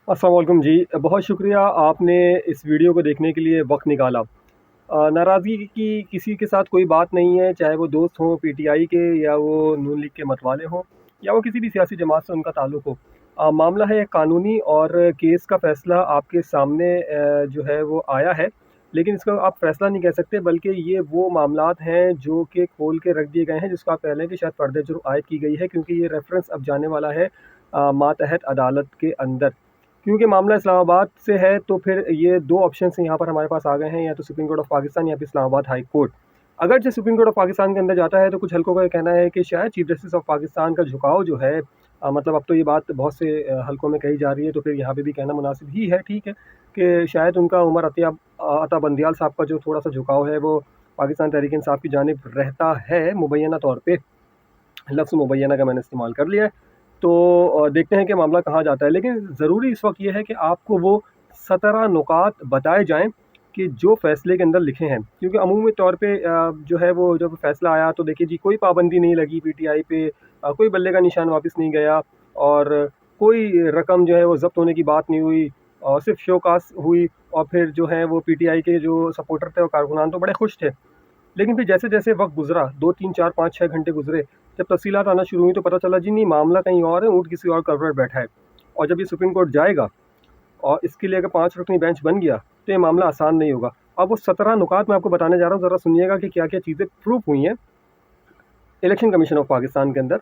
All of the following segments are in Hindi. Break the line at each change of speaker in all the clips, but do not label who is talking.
अस्सलाम वालेकुम जी। बहुत शुक्रिया आपने इस वीडियो को देखने के लिए वक़्त निकाला। नाराज़गी की किसी के साथ कोई बात नहीं है, चाहे वो दोस्त हों पीटीआई के या वो नून लीग के मतवाले हों या वो किसी भी सियासी जमात से उनका ताल्लुक हो। मामला है कानूनी और केस का फ़ैसला आपके सामने जो है वो आया है, लेकिन इसको आप फ़ैसला नहीं कह सकते बल्कि ये वो मामलात हैं जो कि खोल के रख दिए गए हैं, जिसको आप कह लें कि शायद पर्दे जुर्म आयद की गई है, क्योंकि ये रेफ़रेंस अब जाने वाला है मातहत अदालत के अंदर। क्योंकि मामला इस्लामाबाद से है तो फिर ये दो ऑप्शंस यहाँ पर हमारे पास आ गए हैं, या तो सुप्रीम कोर्ट ऑफ पाकिस्तान या फिर इस्लामाबाद हाई कोर्ट। अगर जो सुप्रीम कोर्ट ऑफ पाकिस्तान के अंदर जाता है तो कुछ हलकों का ये कहना है कि शायद चीफ जस्टिस ऑफ पाकिस्तान का झुकाव जो है, मतलब अब तो ये बात बहुत से हलकों में कही जा रही है, तो फिर यहाँ पे भी कहना मुनासिब ही है, ठीक है, कि शायद उनका उमर अता बंदियाल साहब का जो थोड़ा सा झुकाव है वो पाकिस्तान तहरीक इंसाफ की जानिब रहता है मुबैना तौर पर। लफ्ज़ मुबैना का मैंने इस्तेमाल कर लिया है। तो देखते हैं कि मामला कहाँ जाता है। लेकिन ज़रूरी इस वक्त ये है कि आपको वो 17 नुकात बताए जाएँ कि जो फ़ैसले के अंदर लिखे हैं, क्योंकि अमूमी तौर पे जो है वो जब फ़ैसला आया तो देखिए जी, कोई पाबंदी नहीं लगी पीटीआई पे, कोई बल्ले का निशान वापस नहीं गया और कोई रकम जो है वो ज़ब्त होने की बात नहीं हुई, और सिर्फ शोकास हुई। और फिर जो है वो पीटीआई के जो सपोर्टर थे और कारकुनान तो बड़े खुश थे। लेकिन फिर जैसे-जैसे वक़्त गुज़रा, 2, 3, 4, 5, 6 घंटे गुज़रे, जब तफ़सीलात आना शुरू हुई तो पता चला जी नहीं, मामला कहीं और है, ऊँट किसी और कब्र में बैठा है। और जब ये सुप्रीम कोर्ट जाएगा और इसके लिए अगर 5 रुकनी बेंच बन गया, तो ये मामला आसान नहीं होगा। अब वो 17 नुकात मैं आपको बताने जा रहा हूँ, ज़रा सुनिएगा कि क्या-क्या चीज़ें प्रूफ़ हुई हैं इलेक्शन कमीशन ऑफ पाकिस्तान के अंदर,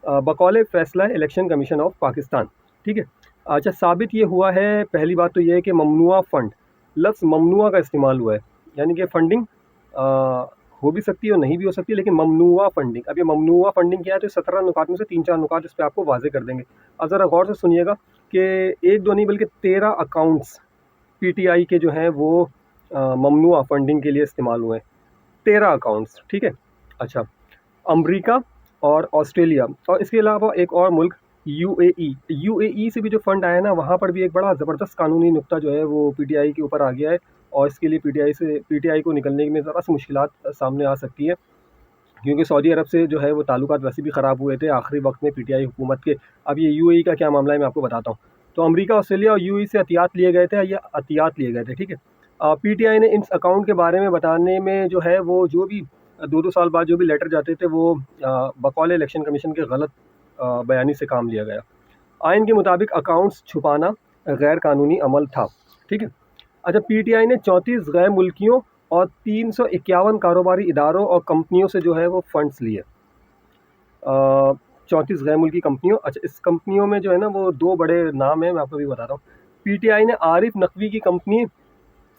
बकौल फ़ैसला इलेक्शन कमीशन ऑफ पाकिस्तान, ठीक है? अच्छा, साबित ये हुआ है, पहली बात तो ये है कि ममनुआ फ़ंड, लफ्ज़ ममनुआ का इस्तेमाल हुआ है, यानी कि फ़ंडिंग हो भी सकती है और नहीं भी हो सकती है, लेकिन ममनुआ फ़ंडिंग। अब ये ममनुआ फ़ंडिंग क्या है, तो 17 नुकात में से 3-4 नुकात इस पे आपको वाज़ेह कर देंगे। अब ज़रा गौर से सुनिएगा कि 1-2 नहीं बल्कि 13 अकाउंट्स पीटीआई के जो हैं वो ममनुआ फ़ंडिंग के लिए इस्तेमाल हुए हैं। 13 अकाउंट्स, ठीक है? अच्छा, अमरीका और ऑस्ट्रेलिया और इसके अलावा एक और मुल्क यूएई। यूएई से भी जो फ़ंड आया ना, वहाँ पर भी एक बड़ा ज़बरदस्त कानूनी नुक्ता जो है वो पीटीआई के ऊपर आ गया है, और इसके लिए पीटीआई को निकलने में ज़रा सी मुश्किलात सामने आ सकती है, क्योंकि सऊदी अरब से जो है वो ताल्लुकात वैसे भी ख़राब हुए थे आखिरी वक्त में पीटीआई हुकूमत के। अब ये यूएई का क्या मामला है मैं आपको बताता हूँ। तो अमेरिका, ऑस्ट्रेलिया और यूएई से एहतियात लिए गए थे, या एहतियात लिए गए थे, ठीक है? पीटीआई ने इस अकाउंट के बारे में बताने में जो है वो जो भी 2-2 साल बाद जो भी लेटर जाते थे वो बकौल इलेक्शन कमीशन के गलत बयानी से काम लिया गया। आइन के मुताबिक अकाउंट्स छुपाना गैर कानूनी अमल था, ठीक है? अच्छा, पीटीआई ने 34 गैर मुल्कियों और 351 कारोबारी इदारों और कंपनियों से जो है वो फंड्स लिए। 34 गैर मुल्की कंपनियों, अच्छा इस कंपनियों में जो है ना वो 2 बड़े नाम हैं, मैं आपको भी बता रहा हूँ। पीटीआई ने आरिफ नकवी की कंपनी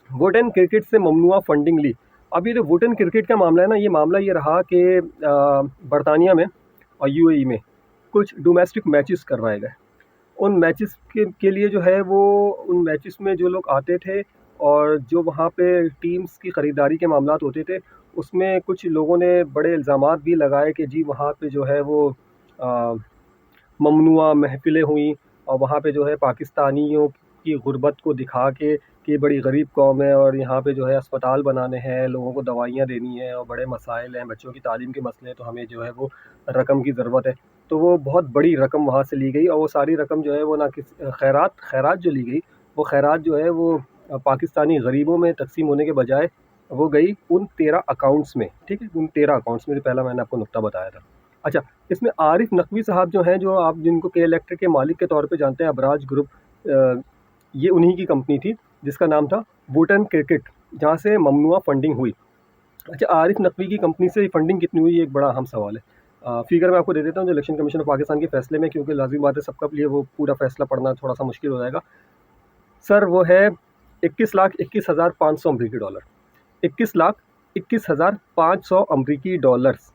वुडन क्रिकेट से ममनुआ फंडिंग ली। अब ये जो वुडन क्रिकेट का मामला है ना, ये मामला ये रहा कि बरतानिया में और यूएई में कुछ डोमेस्टिक मैचेस करवाए गए। उन मैचेस के लिए जो है वो उन मैचेस में जो लोग आते थे और जो वहाँ पे टीम्स की ख़रीदारी के मामलात होते थे, उसमें कुछ लोगों ने बड़े इल्ज़ामात भी लगाए कि जी वहाँ पे जो है वो अ, ममनुआ महफ़िलें हुईं, और वहाँ पे जो है पाकिस्तानियों की गुर्बत को दिखा के कि ये बड़ी गरीब कौम है और यहाँ पे जो है अस्पताल बनाने हैं, लोगों को दवाइयाँ देनी हैं और बड़े मसाइल हैं, बच्चों की तालीम के मसले हैं, तो हमें जो है वो रकम की ज़रूरत है। तो वो बहुत बड़ी रकम वहाँ से ली गई, और वो सारी रकम जो है वो ना खैरात खैरात जो ली गई, वो खैरात जो है वो पाकिस्तानी गरीबों में तक़सीम होने के बजाय वो गई उन 13 अकाउंट्स में, ठीक है? उन 13 अकाउंट्स में, जो पहला मैंने आपको नुक्ता बताया था। अच्छा, इसमें आरिफ नकवी साहब जो हैं, जो आप जिनको के इलेक्ट्रिक के मालिक के तौर पे जानते हैं, अबराज ग्रुप, ये उन्हीं की कंपनी थी जिसका नाम था वुडन क्रिकेट, जहाँ से ममनुआ फंडिंग हुई। अच्छा, आरिफ नकवी की कंपनी से फंडिंग कितनी हुई, ये एक बड़ा अहम सवाल है। फिगर मैं आपको दे देता हूँ जो इलेक्शन कमीशन ऑफ पाकिस्तान के फैसले में, क्योंकि लाजिम बात है सबका लिए वो पूरा फैसला पढ़ना थोड़ा सा मुश्किल हो जाएगा। सर वो है 21,21,500 अमरीकी डॉलर। 21,21,500 अमरीकी डॉलर्स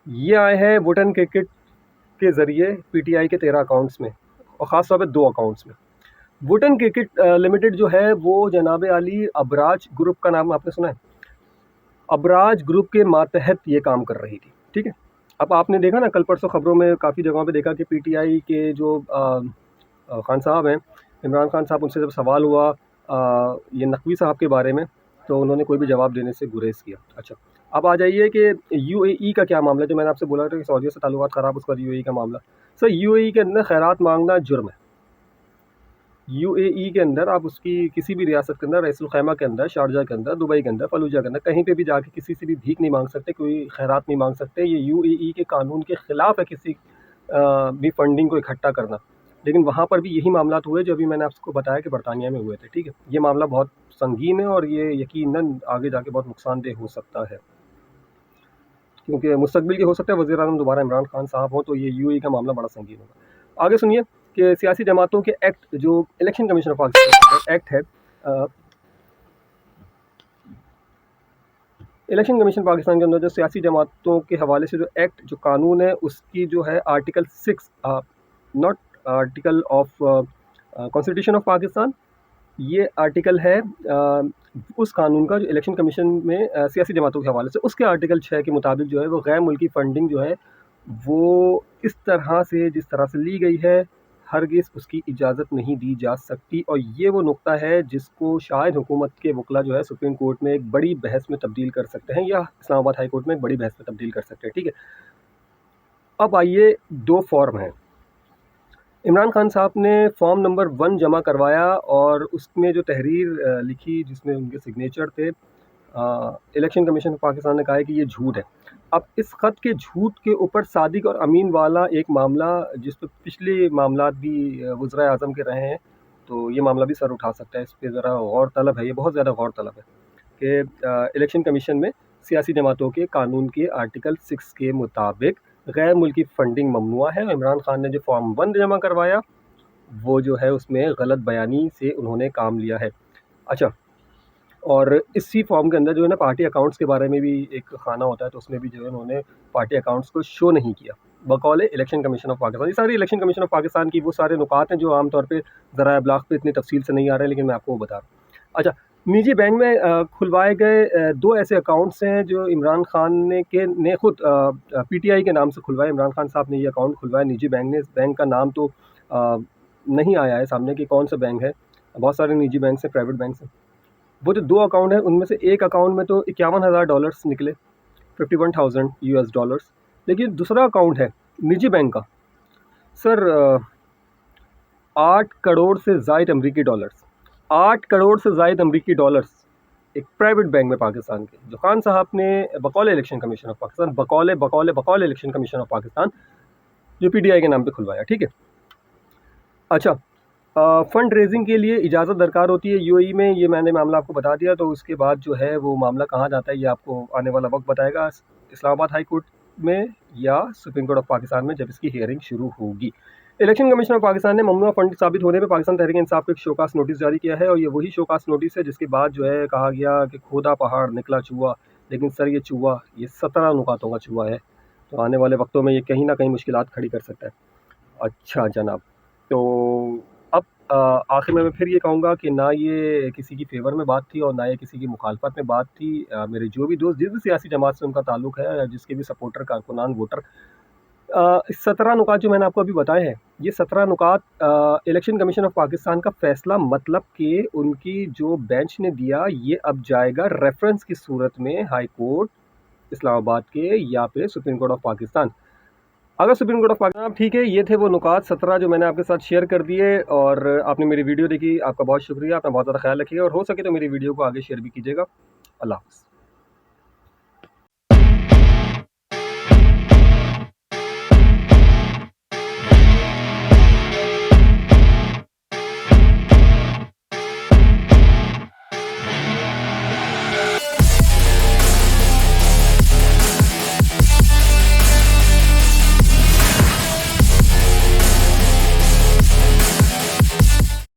ये आए हैं वुडन क्रिकेट के ज़रिए पीटीआई के 13 अकाउंट्स में, और ख़ास तौर पे 2 अकाउंट्स में। वुडन क्रिकेट लिमिटेड जो है वो जनाब आली अबराज ग्रुप का नाम आपने सुना है? अबराज ग्रुप के मातहत ये काम कर रही थी, ठीक है? अब आपने देखा ना कल परसों खबरों में काफ़ी जगहों पे देखा कि पीटीआई के जो खान साहब हैं, इमरान खान साहब, उनसे जब सवाल हुआ ये नकवी साहब के बारे में, तो उन्होंने कोई भी जवाब देने से गुरेज़ किया। अच्छा, अब आ जाइए कि यूएई का क्या मामला है, जो मैंने आपसे बोला था कि सऊदीया से ताल्लुकात ख़राब, उसका यूएई का मामला। सर यूएई के अंदर खैरात मांगना जुर्म है। यूएई के अंदर आप उसकी किसी भी रियासत के अंदर, रईस उल खैमा के अंदर, शारजा के अंदर, दुबई के अंदर, फलूजा के अंदर, कहीं पे भी जाके किसी से भी भीख नहीं मांग सकते, कोई खैरात नहीं मांग सकते। ये यूएई के कानून के खिलाफ है किसी भी फंडिंग को इकट्ठा करना। लेकिन वहाँ पर भी यही मामलात हुए जो अभी मैंने आपको बताया कि बरतानिया में हुए थे। ठीक है, ये मामला बहुत संगीन है और ये यकीनन आगे जाके बहुत नुकसानदेह हो सकता है, क्योंकि मुस्तकबिल ये हो सकता है वज़ीर-ए-आज़म दोबारा इमरान खान साहब हों, तो ये यूएई का मामला बड़ा संगीन होगा। आगे सुनिए कि सियासी जमातों के एक्ट, जो election commission of Pakistan act है, इलेक्शन कमीशन पाकिस्तान के अंदर जो सियासी जमातों के हवाले से जो एक्ट, जो कानून है, उसकी जो है article 6, not article of constitution of Pakistan, ये आर्टिकल है उस कानून का जो इलेक्शन कमीशन में सियासी जमातों के हवाले से, उसके आर्टिकल 6 के मुताबिक जो है वो गैर मुल्की फ़ंडिंग जो है वो इस तरह से, जिस तरह से ली गई है, हरगिज़ उसकी इजाज़त नहीं दी जा सकती। और ये वो नुक्ता है जिसको शायद हुकूमत के वकला जो है सुप्रीम कोर्ट में एक बड़ी बहस में तब्दील कर सकते हैं, या इस्लामाबाद हाई कोर्ट में एक बड़ी बहस में तब्दील कर सकते हैं। ठीक है, अब आइए, 2 फॉर्म हैं। इमरान खान साहब ने फॉर्म नंबर 1 जमा करवाया और उसमें जो तहरीर लिखी जिसमें उनके सिग्नेचर थे, इलेक्शन कमीशन ऑफ पाकिस्तान ने कहा है कि ये झूठ है। अब इस ख़त के झूठ के ऊपर सादिक और अमीन वाला एक मामला, जिस पर पिछले मामलात भी वज़ीर आज़म के रहे हैं, तो ये मामला भी सर उठा सकता है। इस पर ज़रा गौर तलब है, ये बहुत ज़्यादा गौर तलब है कि इलेक्शन कमीशन में सियासी जमातों के कानून के आर्टिकल 6 के मुताबिक गैर मुल्की फ़ंडिंग ममनुआ है। और इमरान खान ने जो फॉर्म 1 जमा करवाया वो जो है उसमें गलत बयानी से उन्होंने काम लिया है। अच्छा, और इसी फॉर्म के अंदर जो है ना, पार्टी अकाउंट्स के बारे में भी एक खाना होता है, तो उसमें भी जो है उन्होंने पार्टी अकाउंट्स को शो नहीं किया बकौल इलेक्शन कमीशन ऑफ पाकिस्तान। ये सारी इलेक्शन कमीशन ऑफ पाकिस्तान की वो सारे नुकात हैं जो आमतौर पे ज़राए इब्लाग पे इतनी तफसील से नहीं आ रहे हैं, लेकिन मैं आपको वो बता रहा हूँ। अच्छा, निजी बैंक में खुलवाए गए 2 ऐसे अकाउंट्स हैं जो इमरान खान ने खुद पीटीआई के नाम से खुलवाए। इमरान खान साहब ने ये अकाउंट खुलवाया निजी बैंक ने। इस बैंक का नाम तो नहीं आया है सामने कि कौन सा बैंक है, बहुत सारे निजी बैंक हैं, प्राइवेट बैंक हैं। वो जो 2 अकाउंट हैं उनमें से एक अकाउंट में तो $51,000 निकले, 51,000 यूएस डॉलर्स। लेकिन दूसरा अकाउंट है निजी बैंक का, सर 8 करोड़ से ज़ायद अमरीकी डॉलर्स, 8 करोड़ से ज़ायद अमरीकी डॉलर्स एक प्राइवेट बैंक में पाकिस्तान के, जो खान साहब ने बकौल इलेक्शन कमीशन ऑफ पाकिस्तान, बकौल इलेक्शन कमीशन ऑफ पाकिस्तान, जो पीटीआई के नाम पे खुलवाया। ठीक है, अच्छा, फ़ंड रेजिंग के लिए इजाज़त दरकार होती है यूएई में, ये मैंने मामला आपको बता दिया। तो उसके बाद जो है वो मामला कहाँ जाता है ये आपको आने वाला वक्त बताएगा, इस्लामाबाद हाई कोर्ट में या सुप्रीम कोर्ट ऑफ पाकिस्तान में, जब इसकी हियरिंग शुरू होगी। इलेक्शन कमीशन ऑफ पाकिस्तान ने ममनुआ फंड साबित होने पर पाकिस्तान तहरीक इंसाफ को एक शोकास नोटिस जारी किया है। और ये वही शोकास नोटिस है जिसके बाद जो है कहा गया कि खोदा पहाड़ निकला चूहा। लेकिन सर ये चूहा, ये 17 नुकातों का चूहा है, तो आने वाले वक्तों में ये कहीं ना कहीं मुश्किलात खड़ी कर सकता है। अच्छा जनाब, तो अब आखिर में मैं फिर ये कहूँगा कि ना ये किसी की फ़ेवर में बात थी और ना ये किसी की मुखालफत में बात थी। मेरे जो भी दोस्त जिस भी सियासी जमात से उनका ताल्लुक़ है या जिसके भी सपोर्टर कारकुनान वोटर, 17 नुकात जो मैंने आपको अभी बताए हैं, ये 17 नुकात इलेक्शन कमीशन ऑफ पाकिस्तान का फ़ैसला, मतलब कि उनकी जो बेंच ने दिया, ये अब जाएगा रेफरेंस की सूरत में हाई कोर्ट इस्लामाबाद के या फिर सुप्रीम कोर्ट ऑफ पाकिस्तान। अगर सुप्रीम कोर्ट ऑफ पाकिस्तान, ठीक है, ये थे वो नुकात 17 जो मैंने आपके साथ शेयर कर दिए। और आपने मेरी वीडियो देखी, आपका बहुत शुक्रिया। अपना बहुत ज़्यादा ख्याल रखिएगा और हो सके तो मेरी वीडियो को आगे शेयर भी कीजिएगा। अल्लाह हाफ़िज़।